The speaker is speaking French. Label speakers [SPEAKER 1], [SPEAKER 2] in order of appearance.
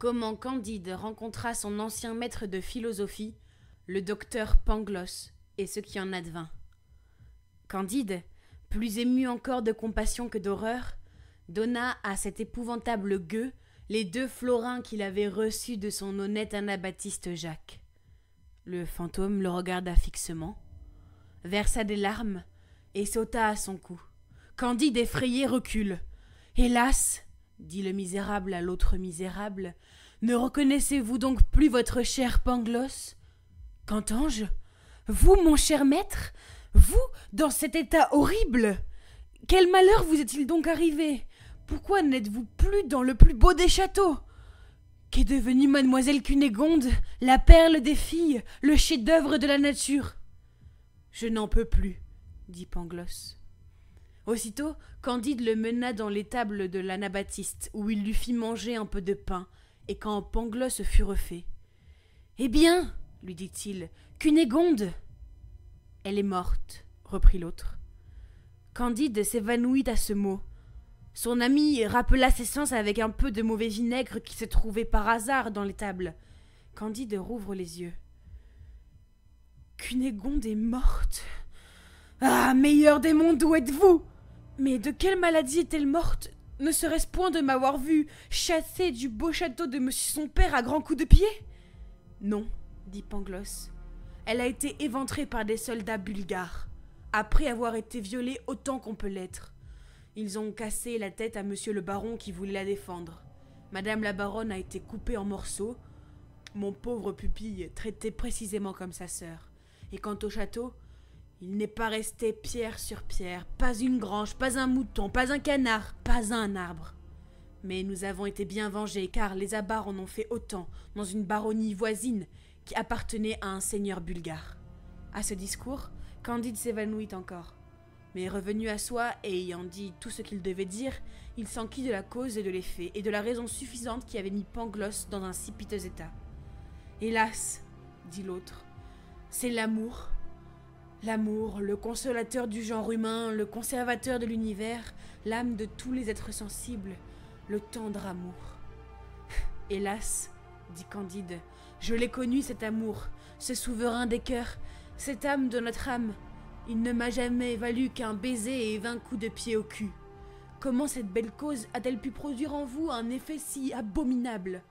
[SPEAKER 1] Comment Candide rencontra son ancien maître de philosophie, le docteur Pangloss, et ce qui en advint. Candide, plus ému encore de compassion que d'horreur, donna à cet épouvantable gueux les 2 florins qu'il avait reçus de son honnête anabaptiste Jacques. Le fantôme le regarda fixement, versa des larmes et sauta à son cou. Candide effrayé recule. « Hélas !» dit le misérable à l'autre misérable, « ne reconnaissez-vous donc plus votre cher Pangloss ?»« Qu'entends-je ? Vous, mon cher maître ? Vous, dans cet état horrible ? Quel malheur vous est-il donc arrivé ? Pourquoi n'êtes-vous plus dans le plus beau des châteaux ? Qu'est devenue mademoiselle Cunégonde, la perle des filles, le chef-d'œuvre de la nature ? » ?»« Je n'en peux plus, » dit Pangloss. Aussitôt, Candide le mena dans l'étable de l'anabaptiste, où il lui fit manger un peu de pain, et quand Pangloss fut refait. « Eh bien, lui dit-il, Cunégonde ?»« Elle est morte, » reprit l'autre. Candide s'évanouit à ce mot. Son ami rappela ses sens avec un peu de mauvais vinaigre qui se trouvait par hasard dans l'étable. Candide rouvre les yeux. « Cunégonde est morte. Ah, meilleur des mondes, où êtes-vous ? Mais de quelle maladie est-elle morte ? Ne serait-ce point de m'avoir vu chasser du beau château de monsieur son père à grands coups de pied ? » ?»« Non, » dit Pangloss. « Elle a été éventrée par des soldats bulgares, après avoir été violée autant qu'on peut l'être. Ils ont cassé la tête à monsieur le baron qui voulait la défendre. Madame la baronne a été coupée en morceaux. Mon pauvre pupille, traité précisément comme sa sœur. Et quant au château, il n'est pas resté pierre sur pierre, pas une grange, pas un mouton, pas un canard, pas un arbre. Mais nous avons été bien vengés, car les Abares en ont fait autant dans une baronnie voisine qui appartenait à un seigneur bulgare. » À ce discours, Candide s'évanouit encore. Mais revenu à soi et ayant dit tout ce qu'il devait dire, il s'enquit de la cause et de l'effet, et de la raison suffisante qui avait mis Pangloss dans un si piteux état. « Hélas, dit l'autre, c'est l'amour. L'amour, le consolateur du genre humain, le conservateur de l'univers, l'âme de tous les êtres sensibles, le tendre amour. Hélas, dit Candide, je l'ai connu cet amour, ce souverain des cœurs, cette âme de notre âme. Il ne m'a jamais valu qu'un baiser et 20 coups de pied au cul. Comment cette belle cause a-t-elle pu produire en vous un effet si abominable ?